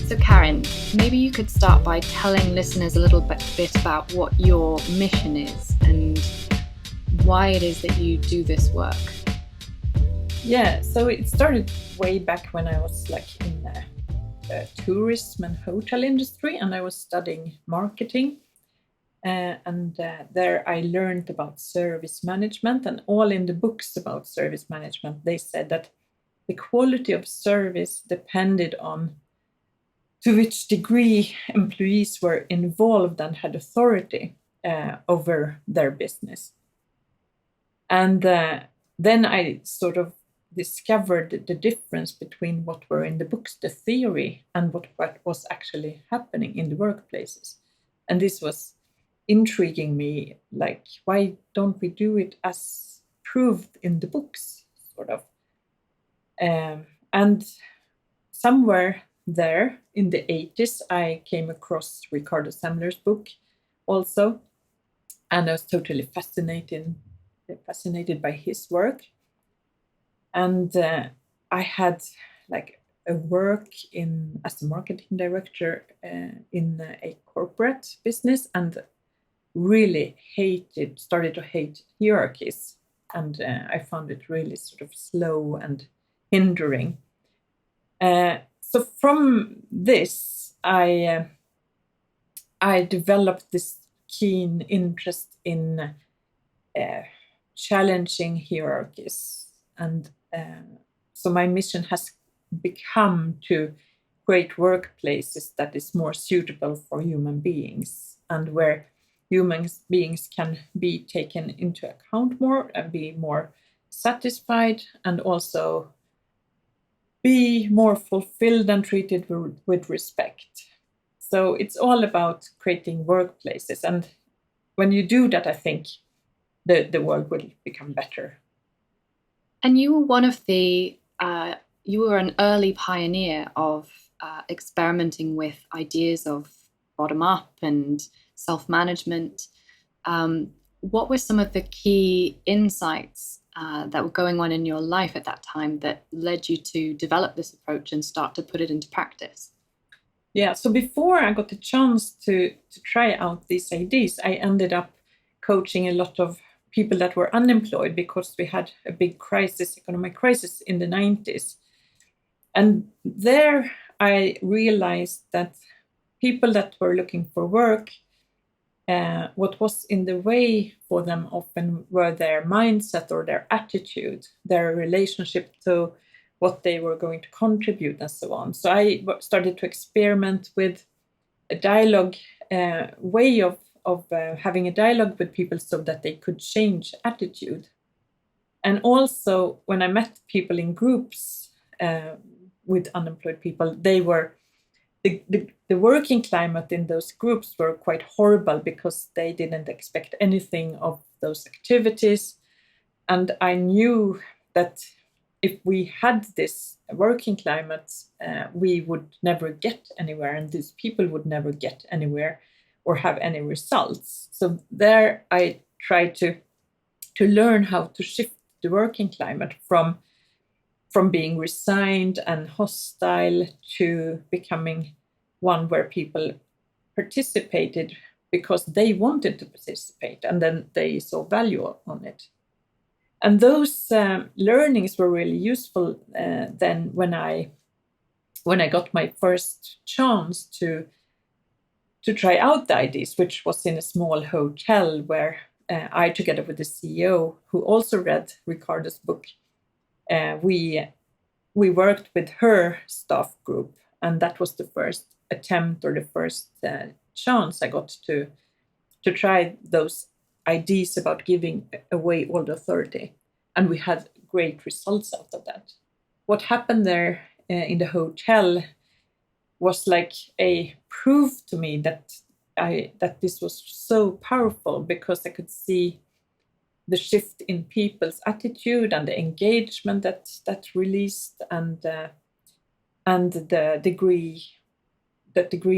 So Karin, maybe you could start by telling listeners a little bit about what your mission is and why it is that you do this work. Yeah, so it started way back when I was in the tourism and hotel industry, and I was studying marketing. There I learned about service management, and all in the books about service management, they said that the quality of service depended on to which degree employees were involved and had authority over their business. And then I sort of discovered the difference between what were in the books, the theory, and what was actually happening in the workplaces. And this was intriguing me, why don't we do it as proved in the books, sort of. And somewhere there in the 80s, I came across Ricardo Semler's book also, and I was totally fascinated by his work. And I had a work as a marketing director in a corporate business, and really started to hate hierarchies. And I found it really sort of slow and hindering. So from this, I developed this keen interest in challenging hierarchies. And so my mission has become to create workplaces that is more suitable for human beings, and where human beings can be taken into account more and be more satisfied, and also be more fulfilled and treated with respect. So it's all about creating workplaces. And when you do that, I think the world will become better. And you were you were an early pioneer of experimenting with ideas of bottom-up and self-management. What were some of the key insights that were going on in your life at that time that led you to develop this approach and start to put it into practice? Yeah, so before I got the chance to try out these ideas, I ended up coaching a lot of people that were unemployed, because we had a big economic crisis in the 90s. And there I realized that people that were looking for work, what was in the way for them often were their mindset or their attitude, their relationship to what they were going to contribute and so on. So I started to experiment with a dialogue way of having a dialogue with people so that they could change attitude. And also when I met people in groups with unemployed people, they were the working climate in those groups were quite horrible, because they didn't expect anything of those activities. And I knew that if we had this working climate, we would never get anywhere, and these people would never get anywhere or have any results. So there I tried to learn how to shift the working climate from being resigned and hostile to becoming one where people participated because they wanted to participate, and then they saw value on it. And those learnings were really useful then when I got my first chance to try out the ideas, which was in a small hotel where I, together with the CEO, who also read Ricardo's book, we worked with her staff group, and that was the first attempt, or the first chance I got to try those ideas about giving away all the authority. And we had great results out of that. What happened there in the hotel was like a proof to me that this was so powerful, because I could see the shift in people's attitude and the engagement that released, and the degree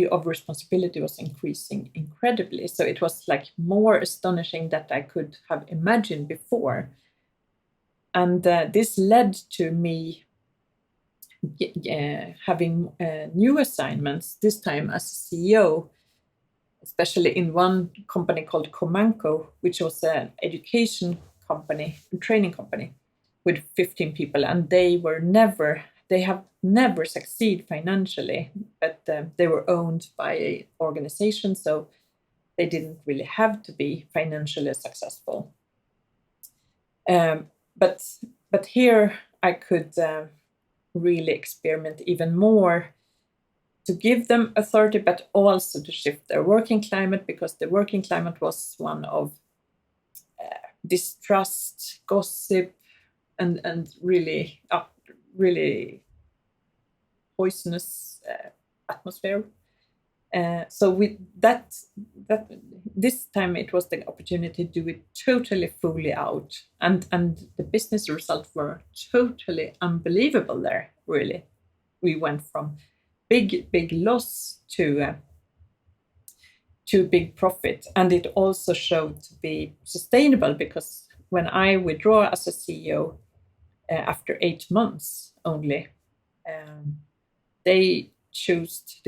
of responsibility was increasing incredibly. So it was more astonishing that I could have imagined before. And this led to me having new assignments, this time as CEO, especially in one company called Comanco, which was an education company, a training company with 15 people, and they have never succeeded financially, but they were owned by an organization, so they didn't really have to be financially successful. But here I could really experiment even more to give them authority, but also to shift their working climate, because the working climate was one of distrust, gossip, and really poisonous atmosphere. So with that this time it was the opportunity to do it totally fully out, and the business results were totally unbelievable there. Really, we went from big loss to big profit, and it also showed to be sustainable, because when I withdraw as a CEO after 8 months only, the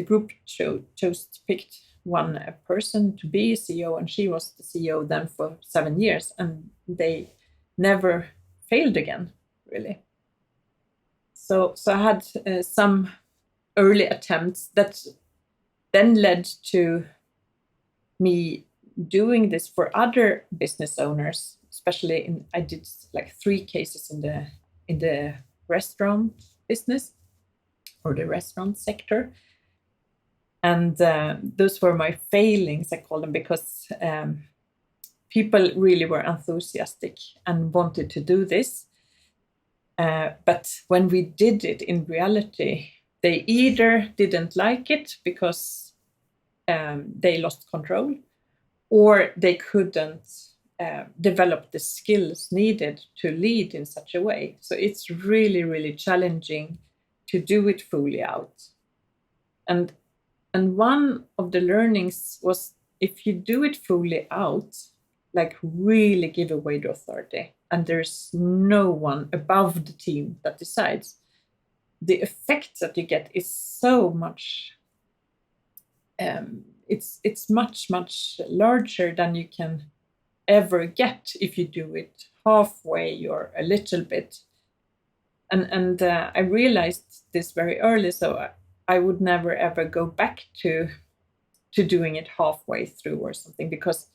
group chose to pick one person to be CEO, and she was the CEO then for 7 years, and they never failed again, really. So I had some early attempts that then led to me doing this for other business owners, especially I did like 3 cases in the restaurant business, or the restaurant sector. And those were my failings, I call them, because people really were enthusiastic and wanted to do this. But when we did it in reality, they either didn't like it because they lost control, or they couldn't develop the skills needed to lead in such a way. So it's really, really challenging to do it fully out. And one of the learnings was, if you do it fully out, like really give away the authority, and there's no one above the team that decides, the effect that you get is so much, it's much larger than you can ever get if you do it halfway or a little bit. And I realized this very early, so I would never ever go back to doing it halfway through or something, because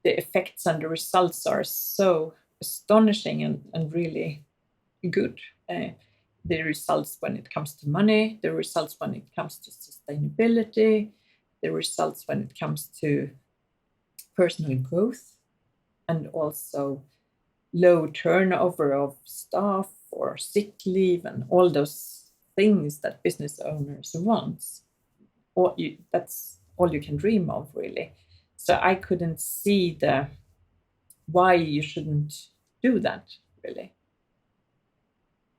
the effects and the results are so astonishing and really good. The results when it comes to money, the results when it comes to sustainability, the results when it comes to personal growth, and also low turnover of staff or sick leave and all those things that business owners want. That's all you can dream of, really. So I couldn't see why you shouldn't do that, really.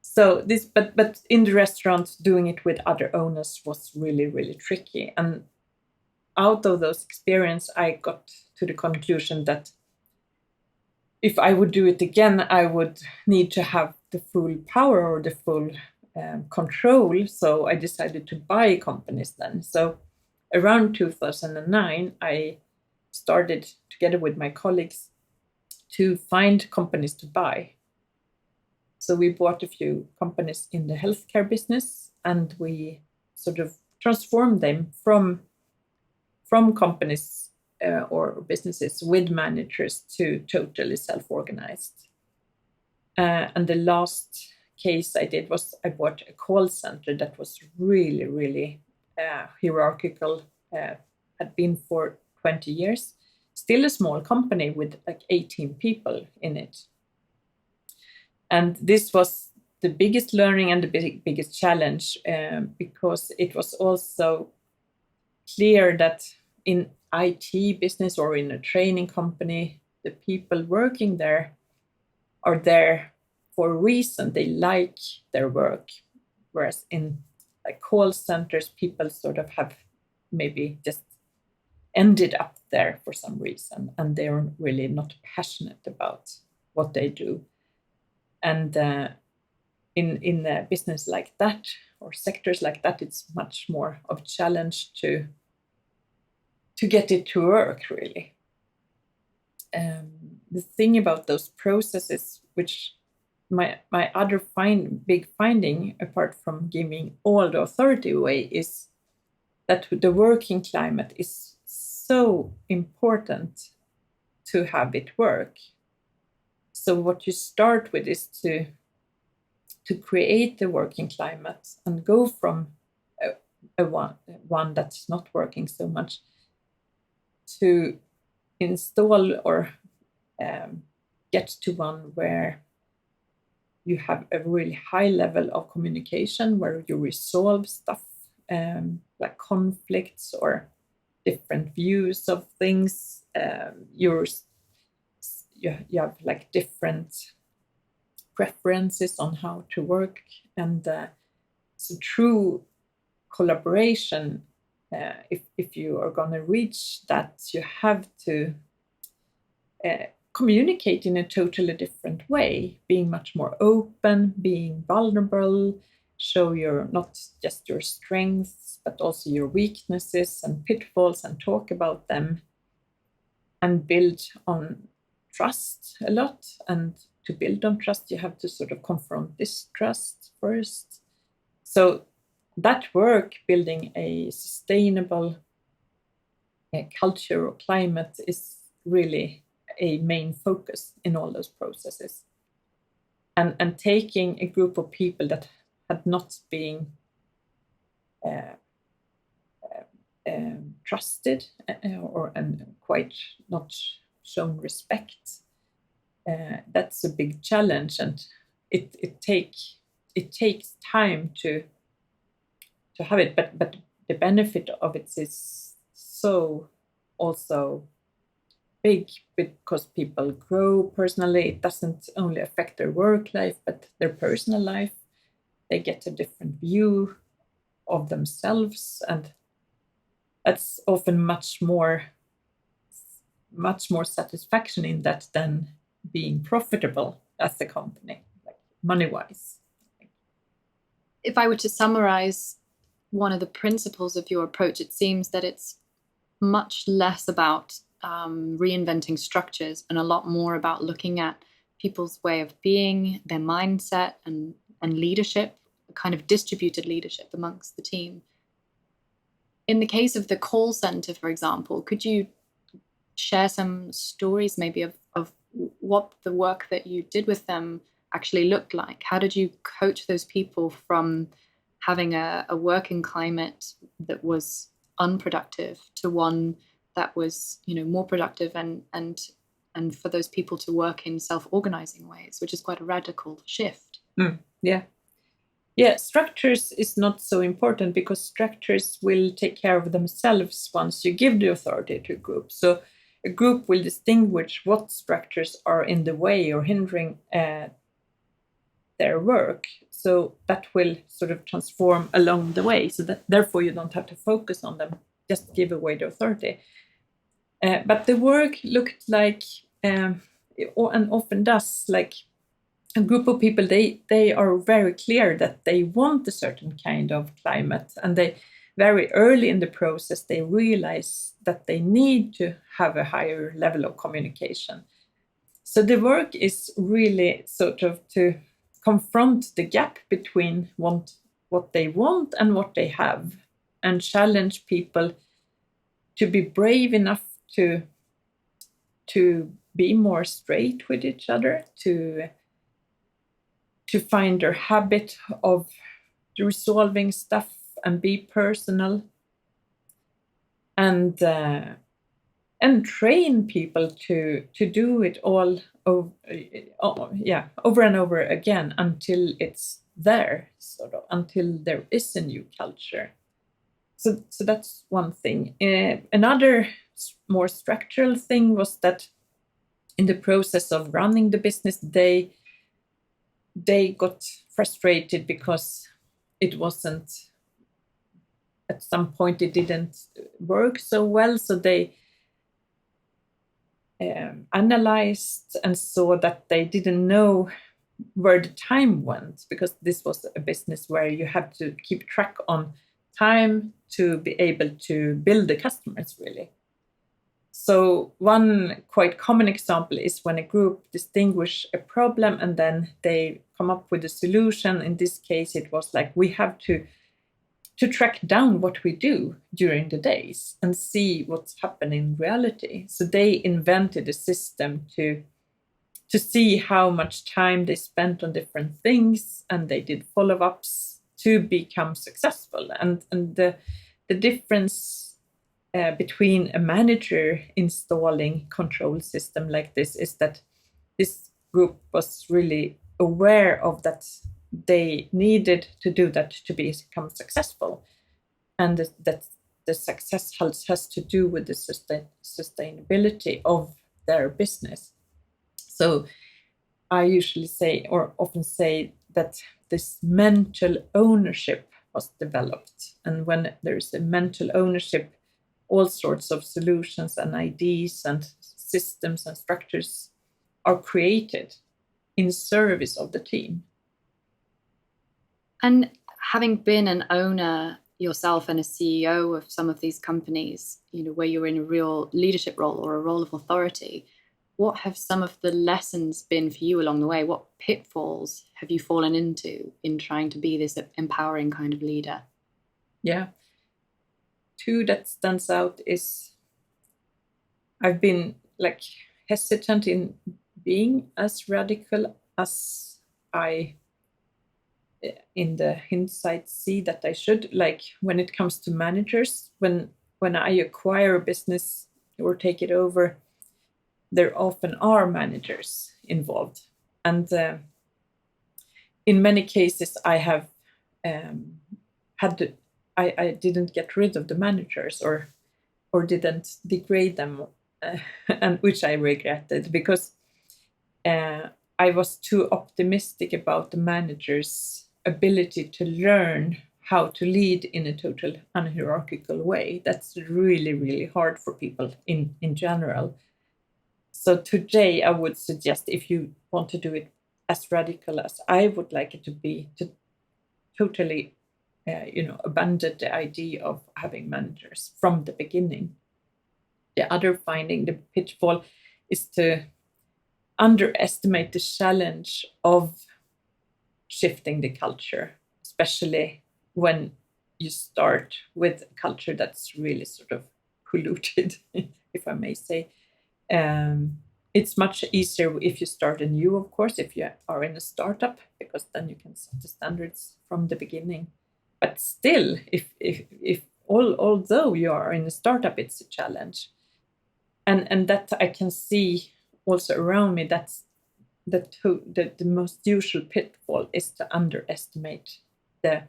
So this, but in the restaurant, doing it with other owners was really, really tricky. And out of those experience, I got to the conclusion that if I would do it again, I would need to have the full power or the full control. So I decided to buy companies then. So around 2009, I started together with my colleagues to find companies to buy. So we bought a few companies in the healthcare business, and we sort of transformed them from companies or businesses with managers to totally self-organized. And the last case I did was I bought a call center that was really, really hierarchical, had been for 20 years, still a small company with like 18 people in it. And this was the biggest learning and the biggest challenge, because it was also clear that in IT business or in a training company, the people working there are there for a reason. They like their work. Whereas in like call centers, people sort of have maybe just ended up there for some reason, and they're really not passionate about what they do. And in a business like that or sectors like that, it's much more of a challenge to get it to work, really. The thing about those processes, which my other big finding, apart from giving all the authority away, is that the working climate is so important to have it work. So what you start with is to create the working climate and go from a one that's not working so much to install or get to one where you have a really high level of communication, where you resolve stuff like conflicts or different views of things. You have like different preferences on how to work, and so through collaboration, if you are going to reach that, you have to communicate in a totally different way, being much more open, being vulnerable, show not just your strengths, but also your weaknesses and pitfalls, and talk about them, and build on trust a lot. And to build on trust, you have to sort of confront distrust first. So that work, building a sustainable culture or climate, is really a main focus in all those processes. And taking a group of people that had not been trusted and quite not shown respect, that's a big challenge, and it takes time to have it, but the benefit of it is so also big, because people grow personally. It doesn't only affect their work life, but their personal life. They get a different view of themselves, and that's often much more satisfaction in that than being profitable as a company, like money-wise. If I were to summarize one of the principles of your approach, it seems that it's much less about reinventing structures and a lot more about looking at people's way of being, their mindset, and leadership, a kind of distributed leadership amongst the team. In the case of the call center, for example, could you share some stories maybe of what the work that you did with them actually looked like? How did you coach those people from having a working climate that was unproductive to one that was, more productive, and for those people to work in self-organizing ways, which is quite a radical shift? Yeah, structures is not so important, because structures will take care of themselves once you give the authority to a group. So a group will distinguish what structures are in the way or hindering their work. So that will sort of transform along the way, so that therefore you don't have to focus on them, just give away the authority. But the work looked like, and often does, like a group of people, they are very clear that they want a certain kind of climate, and they very early in the process they realize that they need to have a higher level of communication. So the work is really sort of to confront the gap between what they want and what they have, and challenge people to be brave enough to be more straight with each other, to find their habit of resolving stuff and be personal, and train people to do it all over and over again until it's there, sort of, until there is a new culture. So that's one thing. Another more structural thing was that in the process of running the business, they got frustrated because it wasn't, at some point it didn't work so well. So they analyzed and saw that they didn't know where the time went, because this was a business where you have to keep track on time to be able to build the customers, really. So one quite common example is when a group distinguish a problem and then they come up with a solution. In this case, it was like we have to track down what we do during the days and see what's happening in reality. So they invented a system to see how much time they spent on different things, and they did follow-ups to become successful. And the difference between a manager installing control system like this is that this group was really aware of that they needed to do that to become successful, and that the success has to do with the sustainability of their business. So I usually say, or often say, that this mental ownership was developed. And when there is a mental ownership, all sorts of solutions and ideas and systems and structures are created in service of the team. And having been an owner yourself and a CEO of some of these companies, where you're in a real leadership role or a role of authority, what have some of the lessons been for you along the way? What pitfalls have you fallen into in trying to be this empowering kind of leader? Yeah. Two that stands out is I've been hesitant in being as radical as I, in the hindsight, see that I should. Like when it comes to managers, when I acquire a business or take it over, there often are managers involved. And in many cases, I have I didn't get rid of the managers or didn't degrade them, and which I regretted, because I was too optimistic about the manager's ability to learn how to lead in a total unhierarchical way. That's really, really hard for people in general. So today I would suggest, if you want to do it as radical as I would like it to be, to totally abandon the idea of having managers from the beginning. The other finding, the pitfall, is to underestimate the challenge of shifting the culture, especially when you start with a culture that's really sort of polluted, if I may say. It's much easier if you start anew, of course, if you are in a startup, because then you can set the standards from the beginning. But still, if although you are in a startup, it's a challenge, and that I can see also around me. That's the most usual pitfall, is to underestimate the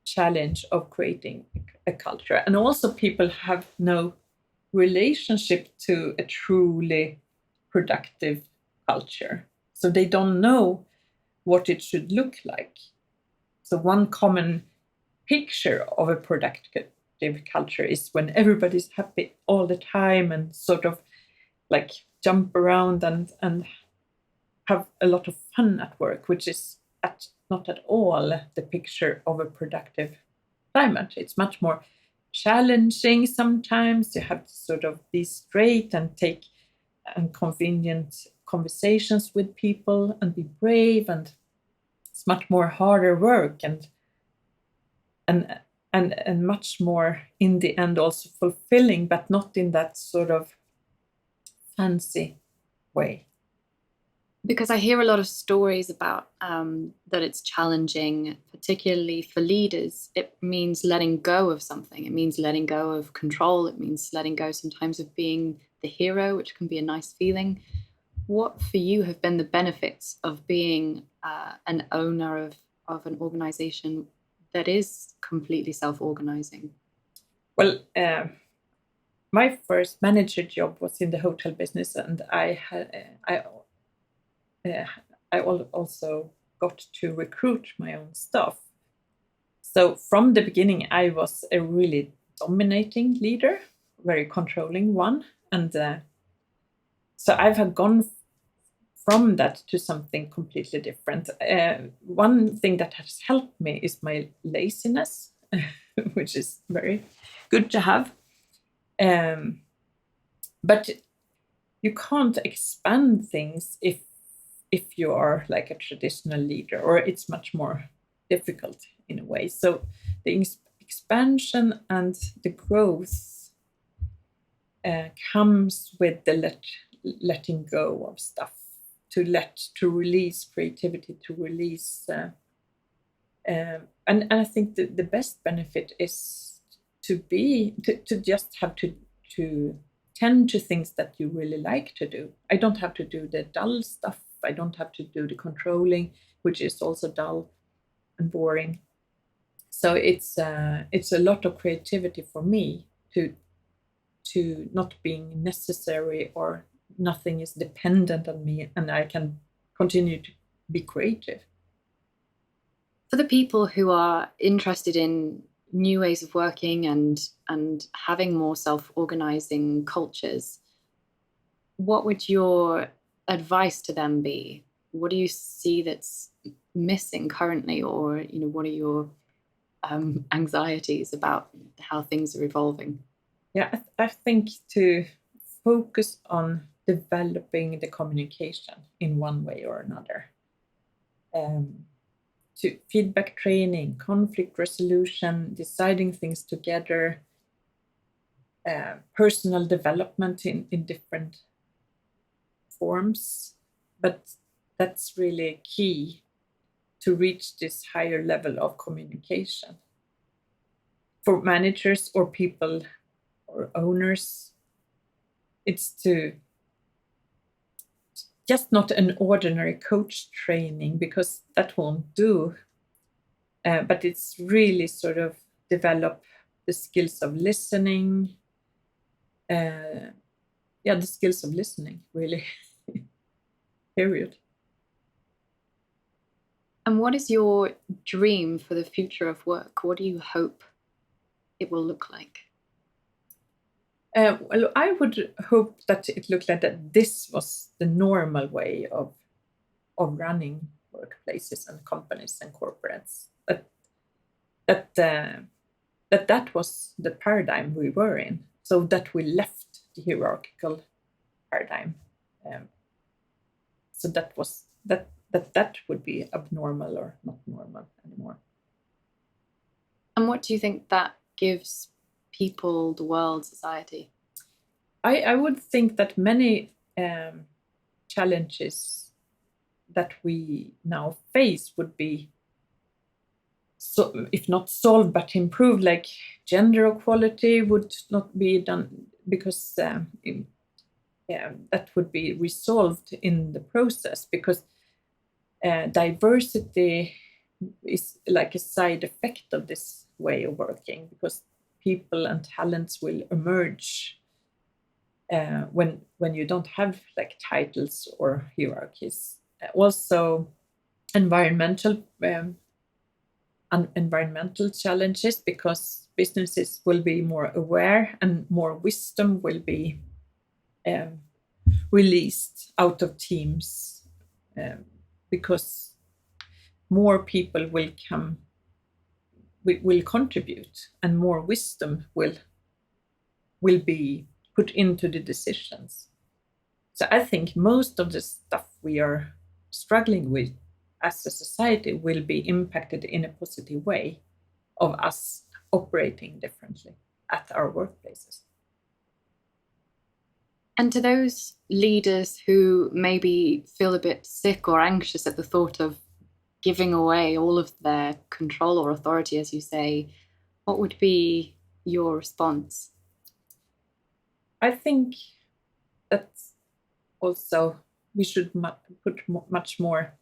challenge of creating a culture. And also, people have no relationship to a truly productive culture, so they don't know what it should look like. So one common picture of a productive culture is when everybody's happy all the time and sort of like jump around and have a lot of fun at work, which is not at all the picture of a productive climate. It's much more challenging sometimes. You have to sort of be straight and take convenient conversations with people and be brave, and it's much more harder work and much more, in the end, also fulfilling, but not in that sort of fancy way. Because I hear a lot of stories about that it's challenging, particularly for leaders. It means letting go of something. It means letting go of control. It means letting go sometimes of being the hero, which can be a nice feeling. What for you have been the benefits of being an owner of an organization that is completely self-organizing? Well, my first manager job was in the hotel business, and I also got to recruit my own staff. So from the beginning, I was a really dominating leader, very controlling one, and so I've gone from that to something completely different. One thing that has helped me is my laziness, which is very good to have. But you can't expand things if you are like a traditional leader, or it's much more difficult in a way. So the expansion and the growth comes with the letting go of stuff, to release creativity, to release. And I think the best benefit is to just have to tend to things that you really like to do. I don't have to do the dull stuff. I don't have to do the controlling, which is also dull and boring. So it's a lot of creativity for me to not being necessary, or nothing is dependent on me, and I can continue to be creative. For the people who are interested in new ways of working and having more self-organizing cultures, what would your advice to them be? What do you see that's missing currently, or what are your anxieties about how things are evolving? Yeah, I think to focus on developing the communication in one way or another. To feedback training, conflict resolution, deciding things together, personal development in different forms. But that's really key to reach this higher level of communication. For managers or people or owners, it's to just not an ordinary coach training, because that won't do. But it's really sort of develop the skills of listening. The skills of listening, really. Period. And what is your dream for the future of work? What do you hope it will look like? Well, I would hope that it looked like that this was the normal way of running workplaces and companies and corporates. That was the paradigm we were in. So that we left the hierarchical paradigm. So that was that would be abnormal or not normal anymore. And what do you think that gives people, the world, society? I would think that many challenges that we now face would be, so if not solved but improved, like gender equality would not be done, because that would be resolved in the process, because diversity is like a side effect of this way of working, because people and talents will emerge when you don't have like titles or hierarchies. Also, environmental challenges, because businesses will be more aware and more wisdom will be released out of teams, because more people will contribute, and more wisdom will be put into the decisions. So I think most of the stuff we are struggling with as a society will be impacted in a positive way of us operating differently at our workplaces. And to those leaders who maybe feel a bit sick or anxious at the thought of giving away all of their control or authority, as you say, what would be your response? I think that also we should put much more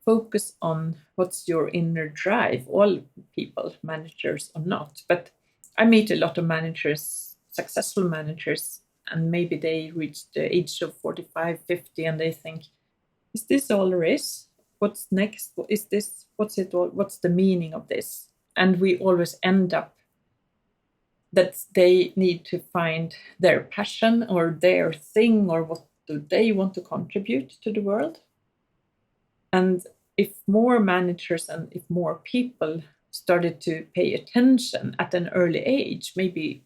focus on what's your inner drive, all people, managers or not. But I meet a lot of managers, successful managers, and maybe they reach the age of 45, 50, and they think, is this all there is? What's next? Is this, what's it all? What's the meaning of this? And we always end up that they need to find their passion or their thing, or do they want to contribute to the world? And if more managers and if more people started to pay attention at an early age, maybe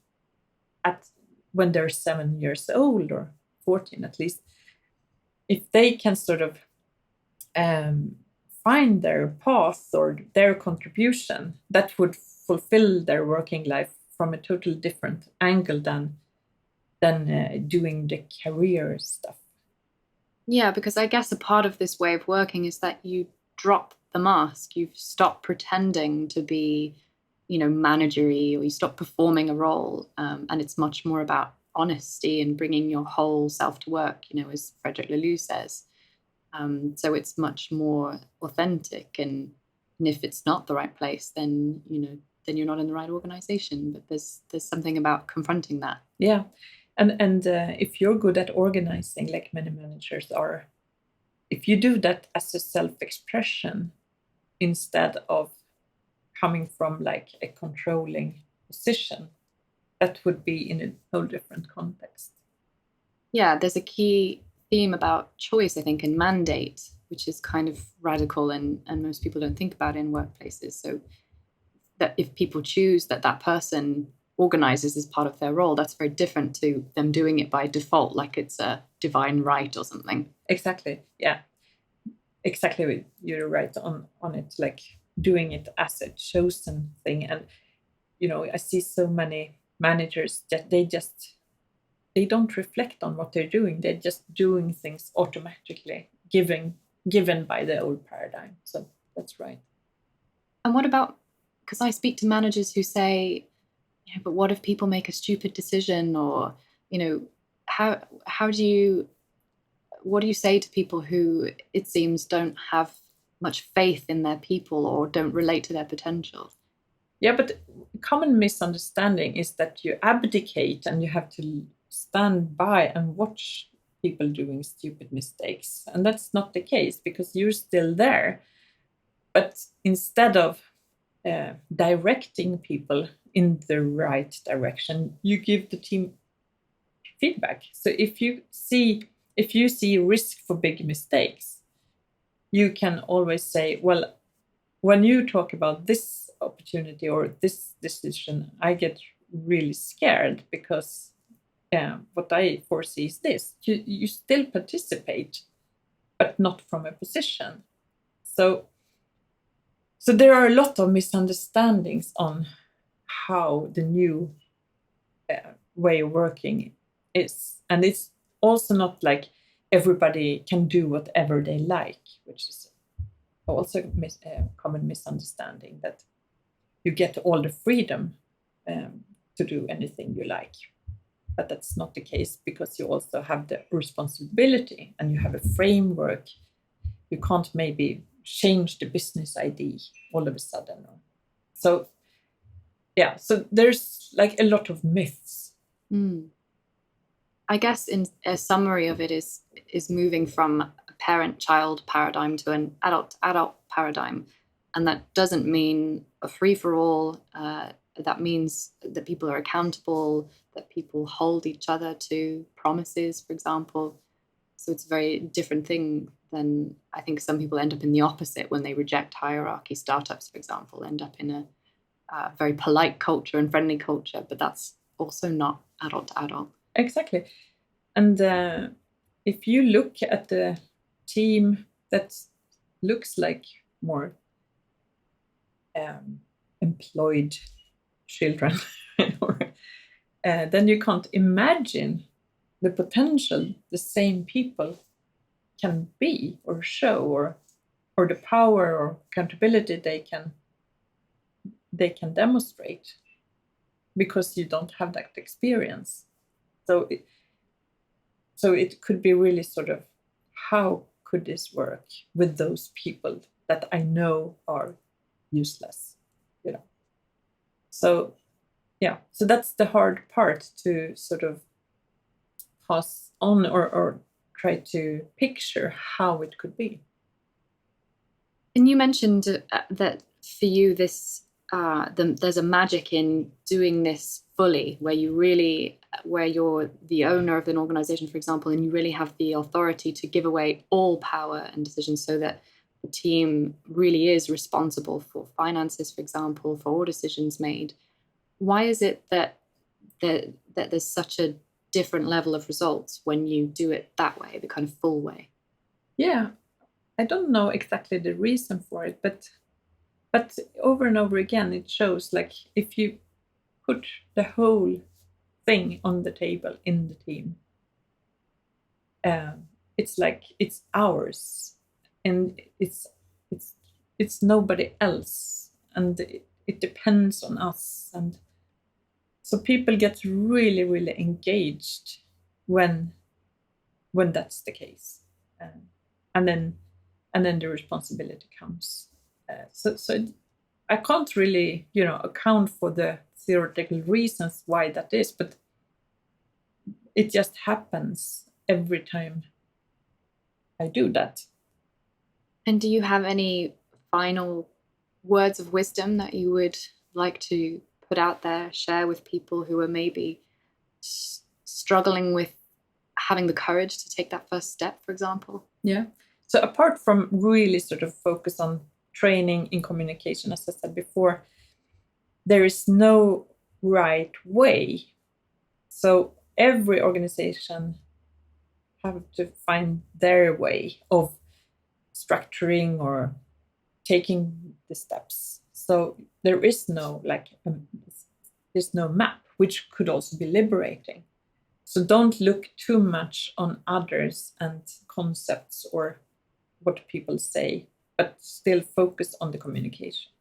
at when they're 7 years old or 14 at least, if they can sort of find their path or their contribution, that would fulfill their working life from a totally different angle than doing the career stuff. Yeah, because I guess a part of this way of working is that you drop the mask. You stop pretending to be, managery, or you stop performing a role. And it's much more about honesty and bringing your whole self to work, as Frederick Laloux says. So it's much more authentic. And if it's not the right place, then, then you're not in the right organization. But there's something about confronting that. Yeah. And if you're good at organizing, like many managers are, if you do that as a self-expression instead of coming from like a controlling position, that would be in a whole different context. Yeah, there's a key theme about choice, I think, and mandate, which is kind of radical and most people don't think about in workplaces. So that if people choose that person organizes as part of their role, that's very different to them doing it by default, like it's a divine right or something. Exactly. Yeah. Exactly. You're right on it, like doing it as a chosen thing. And, I see so many managers that they don't reflect on what they're doing. They're just doing things automatically, given by the old paradigm. So that's right. And what about, because I speak to managers who say, but what if people make a stupid decision? Or, how do you, what do you say to people who it seems don't have much faith in their people or don't relate to their potential? Yeah, but common misunderstanding is that you abdicate and you have to stand by and watch people doing stupid mistakes. And that's not the case, because you're still there. But instead of directing people in the right direction, you give the team feedback. So if you see risk for big mistakes, you can always say, well, when you talk about this opportunity or this decision, I get really scared because what I foresee is this. You still participate, but not from a position. So there are a lot of misunderstandings on how the new way of working is. And it's also not like everybody can do whatever they like, which is also a common misunderstanding, that you get all the freedom to do anything you like. But that's not the case, because you also have the responsibility and you have a framework. You can't maybe change the business ID all of a sudden. So there's like a lot of myths. I guess in a summary of it is moving from a parent-child paradigm to an adult paradigm. And that doesn't mean a free-for-all. That means that people are accountable, that people hold each other to promises, for example. So it's a very different thing than, I think some people end up in the opposite when they reject hierarchy. Startups, for example, end up in a very polite culture and friendly culture, but that's also not adult to adult. Exactly. And if you look at the team that looks like more employed children, then you can't imagine the potential the same people can be or show, or the power or accountability they can demonstrate, because you don't have that experience. So it could be really sort of, how could this work with those people that I know are useless, So that's the hard part, to sort of pass on or try to picture how it could be. And you mentioned that for you, this there's a magic in doing this fully, where you're the owner of an organization, for example, and you really have the authority to give away all power and decisions, so that the team really is responsible for finances, for example, for all decisions made. Why is it that there's such a different level of results when you do it that way, the kind of full way? Yeah, I don't know exactly the reason for it, but over and over again, it shows like if you put the whole thing on the table in the team, it's like it's ours, and it's nobody else, and it depends on us, and so people get really really engaged when that's the case, and then the responsibility comes. So I can't really account for the theoretical reasons why that is, but it just happens every time I do that. And do you have any final words of wisdom that you would like to put out there, share with people who are maybe struggling with having the courage to take that first step, for example? Yeah. So apart from really sort of focus on training in communication, as I said before, there is no right way. So every organization have to find their way of structuring or taking the steps. So there is no there's no map, which could also be liberating. So don't look too much on others and concepts or what people say, but still focus on the communication.